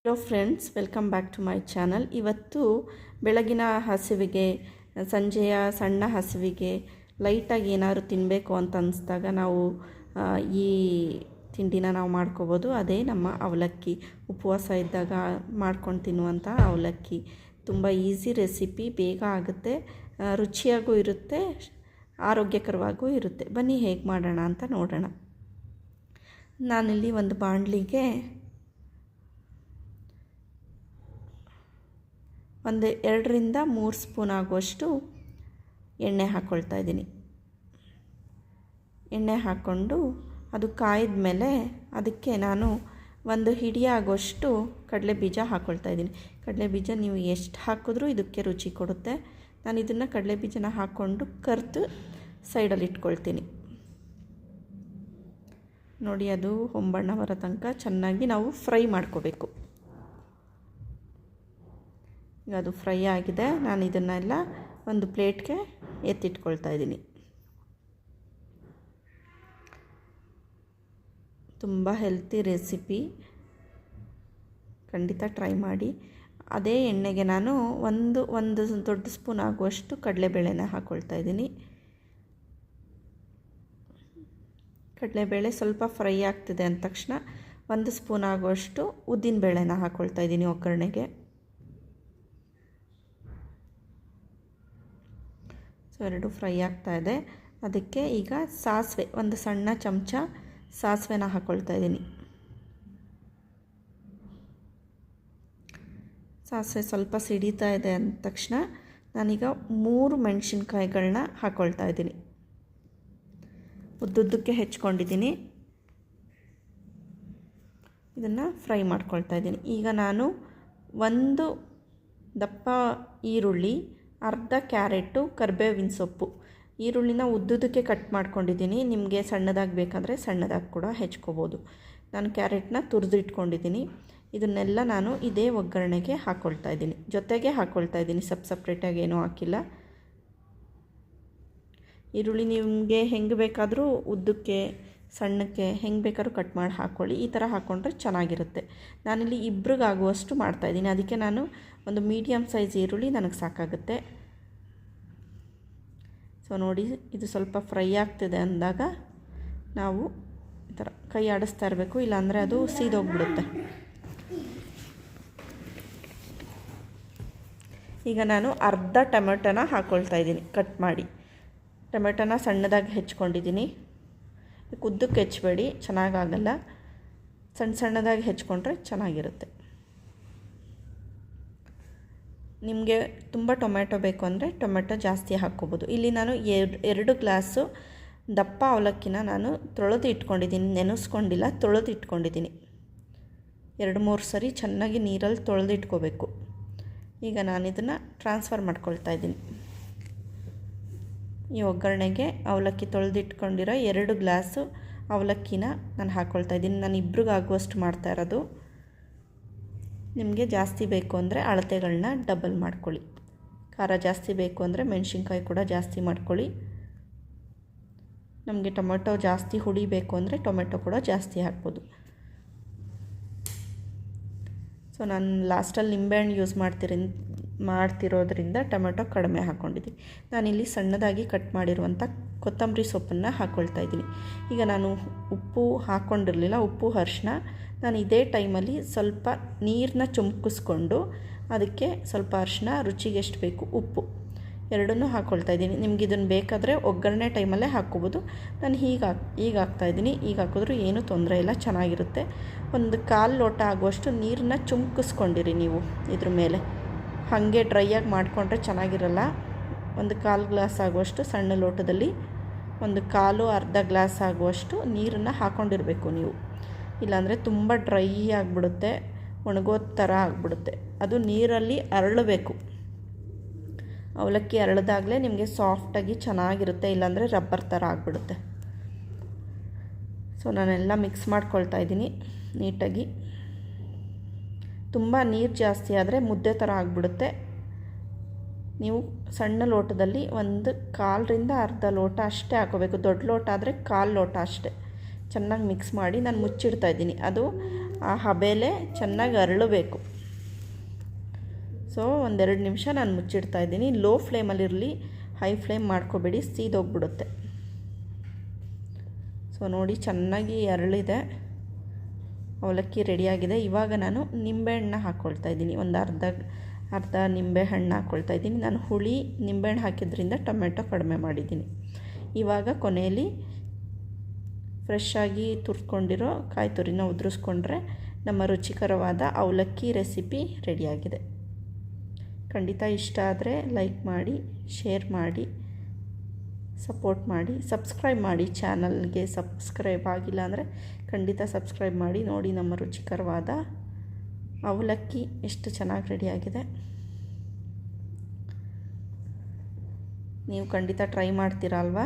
Hello friends, welcome back to my channel. ಇವತ್ತು ಬೆಳಗಿನ ಹಸಿವಿಗೆ, ಸಂಜೆಯ ಸಣ್ಣ ಹಸಿವಿಗೆ ಲೈಟಾಗಿ ಏನಾದರೂ ತಿನ್ನಬೇಕು ಅಂತ ಅನಿಸ್ದಾಗ ನಾವು ಈ ತಿಂಡಿನ ನಾವು ಮಾಡ್ಕೋಬೋದು. ಅದೇ ನಮ್ಮ ಅವಲಕ್ಕಿ. ಉಪವಾಸ ಇದ್ದಾಗ ಮಾಡ್ಕೊಂಡು ತಿನ್ನುವಂಥ ಅವಲಕ್ಕಿ. ತುಂಬ ಈಸಿ ರೆಸಿಪಿ, ಬೇಗ ಆಗುತ್ತೆ, ರುಚಿಯಾಗೂ ಇರುತ್ತೆ, ಆರೋಗ್ಯಕರವಾಗೂ ಇರುತ್ತೆ. ಬನ್ನಿ ಹೇಗೆ ಮಾಡೋಣ ಅಂತ ನೋಡೋಣ. ನಾನಿಲ್ಲಿ ಒಂದು ಬಾಣಲಿಗೆ ಒಂದು 2ರಿಂದ 3 ಸ್ಪೂನ್ ಆಗುವಷ್ಟು ಎಣ್ಣೆ ಹಾಕ್ಕೊಳ್ತಾ ಇದ್ದೀನಿ. ಎಣ್ಣೆ ಹಾಕ್ಕೊಂಡು ಅದು ಕಾಯ್ದ ಮೇಲೆ ಅದಕ್ಕೆ ನಾನು ಒಂದು ಹಿಡಿ ಆಗೋಷ್ಟು ಕಡಲೆ ಬೀಜ ಹಾಕ್ಕೊಳ್ತಾ ಇದ್ದೀನಿ. ಕಡಲೆ ಬೀಜ ನೀವು ಎಷ್ಟು ಹಾಕಿದ್ರೂ ಇದಕ್ಕೆ ರುಚಿ ಕೊಡುತ್ತೆ. ನಾನು ಇದನ್ನು ಕಡಲೆ ಬೀಜನ ಹಾಕ್ಕೊಂಡು ಕರೆದು ಸೈಡಲ್ಲಿ ಇಟ್ಕೊಳ್ತೀನಿ. ನೋಡಿ, ಅದು ಹೊಂಬಣ್ಣ ಬರೋ ತನಕ ಚೆನ್ನಾಗಿ ನಾವು ಫ್ರೈ ಮಾಡ್ಕೋಬೇಕು. ಈಗ ಅದು ಫ್ರೈ ಆಗಿದೆ. ನಾನು ಇದನ್ನೆಲ್ಲ ಒಂದು ಪ್ಲೇಟ್ಗೆ ಎತ್ತಿಟ್ಕೊಳ್ತಾ ಇದ್ದೀನಿ. ತುಂಬ ಹೆಲ್ತಿ ರೆಸಿಪಿ, ಖಂಡಿತ ಟ್ರೈ ಮಾಡಿ. ಅದೇ ಎಣ್ಣೆಗೆ ನಾನು ಒಂದು ದೊಡ್ಡ ಸ್ಪೂನ್ ಆಗುವಷ್ಟು ಕಡಲೆಬೇಳೆನ ಹಾಕ್ಕೊಳ್ತಾ ಇದ್ದೀನಿ. ಕಡಲೆಬೇಳೆ ಸ್ವಲ್ಪ ಫ್ರೈ ಆಗ್ತಿದೆ ಅಂದ ತಕ್ಷಣ 1 ಸ್ಪೂನ್ ಆಗುವಷ್ಟು ಉದ್ದಿನಬೇಳೆನ ಹಾಕ್ಕೊಳ್ತಾ ಇದ್ದೀನಿ ಒಗ್ಗರಣೆಗೆ. ಸೊ 2 ಫ್ರೈ ಆಗ್ತಾ ಇದೆ. ಅದಕ್ಕೆ ಈಗ ಸಾಸಿವೆ, ಒಂದು ಸಣ್ಣ ಚಮಚ ಸಾಸಿವೆನ ಹಾಕ್ಕೊಳ್ತಾ ಇದ್ದೀನಿ. ಸಾಸಿವೆ ಸ್ವಲ್ಪ ಸಿಡಿತಾ ಇದೆ ಅಂದ ತಕ್ಷಣ ನಾನೀಗ 3 ಮೆಣಸಿನ್ಕಾಯಿಗಳನ್ನ ಹಾಕ್ಕೊಳ್ತಾ ಇದ್ದೀನಿ. ಉದ್ದುದ್ದಕ್ಕೆ ಹೆಚ್ಕೊಂಡಿದ್ದೀನಿ. ಇದನ್ನು ಫ್ರೈ ಮಾಡ್ಕೊಳ್ತಾ ಇದ್ದೀನಿ. ಈಗ ನಾನು 1 ದಪ್ಪ ಈರುಳ್ಳಿ, ಅರ್ಧ ಕ್ಯಾರೆಟು, ಕರಿಬೇವಿನ ಸೊಪ್ಪು, ಈರುಳ್ಳಿನ ಉದ್ದುದಕ್ಕೆ ಕಟ್ ಮಾಡ್ಕೊಂಡಿದ್ದೀನಿ. ನಿಮಗೆ ಸಣ್ಣದಾಗಿ ಬೇಕಂದರೆ ಸಣ್ಣದಾಗಿ ಕೂಡ ಹೆಚ್ಕೋಬೋದು. ನಾನು ಕ್ಯಾರೆಟ್ನ ತುರಿದಿಟ್ಕೊಂಡಿದ್ದೀನಿ. ಇದನ್ನೆಲ್ಲ ನಾನು ಇದೇ ಒಗ್ಗರಣೆಗೆ ಹಾಕ್ಕೊಳ್ತಾ ಇದ್ದೀನಿ. ಜೊತೆಗೆ ಹಾಕ್ಕೊಳ್ತಾ ಇದ್ದೀನಿ, ಸಪ್ರೇಟಾಗಿ ಏನೂ ಹಾಕಿಲ್ಲ. ಈರುಳ್ಳಿ ನಿಮಗೆ ಹೆಂಗೆ ಬೇಕಾದರೂ ಉದ್ದಕ್ಕೆ, ಸಣ್ಣಕ್ಕೆ ಹೆಂಗೆ ಬೇಕಾದ್ರೂ ಕಟ್ ಮಾಡಿ ಹಾಕ್ಕೊಳ್ಳಿ. ಈ ಥರ ಹಾಕ್ಕೊಂಡ್ರೆ ಚೆನ್ನಾಗಿರುತ್ತೆ. ನಾನಿಲ್ಲಿ ಇಬ್ಬರಿಗಾಗುವಷ್ಟು ಮಾಡ್ತಾಯಿದ್ದೀನಿ. ಅದಕ್ಕೆ ನಾನು ಒಂದು ಮೀಡಿಯಮ್ ಸೈಜ್ ಈರುಳ್ಳಿ ನನಗೆ ಸಾಕಾಗುತ್ತೆ. ಸೊ ನೋಡಿ, ಇದು ಸ್ವಲ್ಪ ಫ್ರೈ ಆಗ್ತಿದೆ ಅಂದಾಗ ನಾವು ಈ ಥರ ಕೈ ಆಡಿಸ್ತಾ ಇರಬೇಕು, ಇಲ್ಲಾಂದರೆ ಅದು ಸೀದೋಗ್ಬಿಡುತ್ತೆ. ಈಗ ನಾನು ಅರ್ಧ ಟೊಮೆಟೊನ ಹಾಕ್ಕೊಳ್ತಾ ಇದ್ದೀನಿ ಕಟ್ ಮಾಡಿ. ಟೊಮೆಟೊನ ಸಣ್ಣದಾಗಿ ಹೆಚ್ಕೊಂಡಿದ್ದೀನಿ. ಉದ್ದಕ್ಕೆ ಹೆಚ್ಚಬೇಡಿ, ಚೆನ್ನಾಗಾಗಲ್ಲ. ಸಣ್ಣದಾಗಿ ಹೆಚ್ಕೊಂಡ್ರೆ ಚೆನ್ನಾಗಿರುತ್ತೆ. ನಿಮಗೆ ತುಂಬ ಟೊಮೆಟೊ ಬೇಕು ಅಂದರೆ ಟೊಮೆಟೊ ಜಾಸ್ತಿ ಹಾಕ್ಕೋಬೋದು. ಇಲ್ಲಿ ನಾನು 2 ಗ್ಲಾಸು ದಪ್ಪ ಅವಲಕ್ಕಿನ ನಾನು ತೊಳೆದು ಇಟ್ಕೊಂಡಿದ್ದೀನಿ, ನೆನೆಸ್ಕೊಂಡಿಲ್ಲ, ತೊಳೆದು ಇಟ್ಕೊಂಡಿದ್ದೀನಿ. 2-3 ಸರಿ ಚೆನ್ನಾಗಿ ನೀರಲ್ಲಿ ತೊಳೆದು ಇಟ್ಕೋಬೇಕು. ಈಗ ನಾನು ಇದನ್ನು ಟ್ರಾನ್ಸ್ಫರ್ ಮಾಡ್ಕೊಳ್ತಾ ಇದ್ದೀನಿ. ಈ ಒಗ್ಗರಣೆಗೆ ಅವಲಕ್ಕಿ ತೊಳೆದಿಟ್ಕೊಂಡಿರೋ 2 ಗ್ಲಾಸು ಅವಲಕ್ಕಿನ ನಾನು ಹಾಕ್ಕೊಳ್ತಾ ಇದ್ದೀನಿ. ನಾನು ಇಬ್ಬರಿಗಾಗುವಷ್ಟು ಮಾಡ್ತಾ ಇರೋದು. ನಿಮಗೆ ಜಾಸ್ತಿ ಬೇಕು ಅಂದರೆ ಅಳತೆಗಳನ್ನ ಡಬಲ್ ಮಾಡ್ಕೊಳ್ಳಿ. ಖಾರ ಜಾಸ್ತಿ ಬೇಕು ಅಂದರೆ ಮೆಣಸಿನ್ಕಾಯಿ ಕೂಡ ಜಾಸ್ತಿ ಮಾಡ್ಕೊಳ್ಳಿ. ನಮಗೆ ಟೊಮೆಟೊ ಜಾಸ್ತಿ ಹುಳಿ ಬೇಕು ಅಂದರೆ ಟೊಮೆಟೊ ಕೂಡ ಜಾಸ್ತಿ ಹಾಕ್ಬೋದು. ಸೊ ನಾನು ಲಾಸ್ಟಲ್ಲಿ ನಿಂಬೆಹಣ್ಣು ಯೂಸ್ ಮಾಡ್ತಿರೋದ್ರಿಂದ ಟೊಮೆಟೊ ಕಡಿಮೆ ಹಾಕ್ಕೊಂಡಿದ್ದೀನಿ. ನಾನಿಲ್ಲಿ ಸಣ್ಣದಾಗಿ ಕಟ್ ಮಾಡಿರುವಂಥ ಕೊತ್ತಂಬರಿ ಸೊಪ್ಪನ್ನು ಹಾಕ್ಕೊಳ್ತಾ ಇದ್ದೀನಿ. ಈಗ ನಾನು ಉಪ್ಪು ಹಾಕ್ಕೊಂಡಿರಲಿಲ್ಲ, ಉಪ್ಪು ಅರಿಶಿನ. ನಾನು ಇದೇ ಟೈಮಲ್ಲಿ ಸ್ವಲ್ಪ ನೀರನ್ನ ಚುಮ್ಕಿಸ್ಕೊಂಡು ಅದಕ್ಕೆ ಸ್ವಲ್ಪ ಅರಿಶಿನ, ರುಚಿಗೆ ಎಷ್ಟು ಬೇಕು ಉಪ್ಪು, ಎರಡನ್ನೂ ಹಾಕ್ಕೊಳ್ತಾ ಇದ್ದೀನಿ. ನಿಮ್ಗೆ ಇದನ್ನು ಬೇಕಾದರೆ ಒಗ್ಗರಣೆ ಟೈಮಲ್ಲೇ ಹಾಕ್ಕೋಬೋದು. ನಾನು ಈಗ ಹಾಕ್ತಾಯಿದ್ದೀನಿ. ಈಗ ಹಾಕಿದ್ರೂ ಏನೂ ತೊಂದರೆ ಇಲ್ಲ, ಚೆನ್ನಾಗಿರುತ್ತೆ. ಒಂದು 1/4 ಲೋಟ ಆಗುವಷ್ಟು ನೀರನ್ನ ಚುಮ್ಕಿಸ್ಕೊಂಡಿರಿ ನೀವು ಇದ್ರ ಮೇಲೆ. ಹಾಗೆ ಡ್ರೈಯಾಗಿ ಮಾಡಿಕೊಂಡ್ರೆ ಚೆನ್ನಾಗಿರಲ್ಲ. ಒಂದು 1/4 ಗ್ಲಾಸ್ ಆಗುವಷ್ಟು ಸಣ್ಣ ಲೋಟದಲ್ಲಿ ಒಂದು 1/4 ಅರ್ಧ ಗ್ಲಾಸ್ ಆಗುವಷ್ಟು ನೀರನ್ನು ಹಾಕ್ಕೊಂಡಿರಬೇಕು ನೀವು. ಇಲ್ಲಾಂದರೆ ತುಂಬ ಡ್ರೈ ಆಗಿಬಿಡುತ್ತೆ, ಒಣಗೋದ ಥರ ಆಗಿಬಿಡುತ್ತೆ. ಅದು ನೀರಲ್ಲಿ ಅರಳಬೇಕು. ಅವಲಕ್ಕಿ ಅರಳಿದಾಗಲೇ ನಿಮಗೆ ಸಾಫ್ಟಾಗಿ ಚೆನ್ನಾಗಿರುತ್ತೆ, ಇಲ್ಲಾಂದರೆ ರಬ್ಬರ್ ಥರ ಆಗಿಬಿಡುತ್ತೆ. ಸೊ ನಾನೆಲ್ಲ ಮಿಕ್ಸ್ ಮಾಡ್ಕೊಳ್ತಾ ಇದ್ದೀನಿ ನೀಟಾಗಿ. ತುಂಬ ನೀರು ಜಾಸ್ತಿ ಆದರೆ ಮುದ್ದೆ ಥರ ಆಗಿಬಿಡುತ್ತೆ. ನೀವು ಸಣ್ಣ ಲೋಟದಲ್ಲಿ 1/4ರಿಂದ ಅರ್ಧ ಲೋಟ ಅಷ್ಟೇ ಹಾಕೋಬೇಕು. ದೊಡ್ಡ ಲೋಟ ಆದರೆ 1/4 ಲೋಟ ಅಷ್ಟೇ. ಚೆನ್ನಾಗಿ ಮಿಕ್ಸ್ ಮಾಡಿ ನಾನು ಮುಚ್ಚಿಡ್ತಾ ಇದ್ದೀನಿ. ಅದು ಆ ಹಬೆಲೆ ಚೆನ್ನಾಗಿ ಅರಳಬೇಕು. ಸೊ 1-2 ನಿಮಿಷ ನಾನು ಮುಚ್ಚಿಡ್ತಾಯಿದ್ದೀನಿ. ಲೋ ಫ್ಲೇಮಲ್ಲಿರಲಿ, ಹೈ ಫ್ಲೇಮ್ ಮಾಡ್ಕೋಬೇಡಿ, ಸೀದೋಗ್ಬಿಡುತ್ತೆ. ಸೊ ನೋಡಿ ಚೆನ್ನಾಗಿ ಅರಳಿದೆ, ಅವಲಕ್ಕಿ ರೆಡಿಯಾಗಿದೆ. ಇವಾಗ ನಾನು ನಿಂಬೆಹಣ್ಣು ಹಾಕ್ಕೊಳ್ತಾಯಿದ್ದೀನಿ. ಒಂದು ಅರ್ಧ ನಿಂಬೆಹಣ್ಣು ಹಾಕ್ಕೊಳ್ತಾಯಿದ್ದೀನಿ. ನಾನು ಹುಳಿ ನಿಂಬೆಹಣ್ಣು ಹಾಕಿದ್ರಿಂದ ಟೊಮೆಟೊ ಕಡಿಮೆ ಮಾಡಿದ್ದೀನಿ. ಇವಾಗ ಕೊನೆಯಲ್ಲಿ ಫ್ರೆಶ್ಶಾಗಿ ತುರ್ಕೊಂಡಿರೋ ಕಾಯಿ ತುರಿನ ಉದುರಿಸ್ಕೊಂಡ್ರೆ ನಮ್ಮ ರುಚಿಕರವಾದ ಅವಲಕ್ಕಿ ರೆಸಿಪಿ ರೆಡಿಯಾಗಿದೆ. ಖಂಡಿತ ಇಷ್ಟ ಆದರೆ ಲೈಕ್ ಮಾಡಿ, ಶೇರ್ ಮಾಡಿ, ಸಪೋರ್ಟ್ ಮಾಡಿ, ಸಬ್ಸ್ಕ್ರೈಬ್ ಮಾಡಿ. ಚಾನಲ್ಗೆ ಸಬ್ಸ್ಕ್ರೈಬ್ ಆಗಿಲ್ಲ ಅಂದರೆ ಖಂಡಿತ ಸಬ್ಸ್ಕ್ರೈಬ್ ಮಾಡಿ. ನೋಡಿ ನಮ್ಮ ರುಚಿಕರವಾದ ಅವಲಕ್ಕಿ ಎಷ್ಟು ಚೆನ್ನಾಗಿ ರೆಡಿಯಾಗಿದೆ. ನೀವು ಖಂಡಿತ ಟ್ರೈ ಮಾಡ್ತೀರಾ ಅಲ್ವಾ?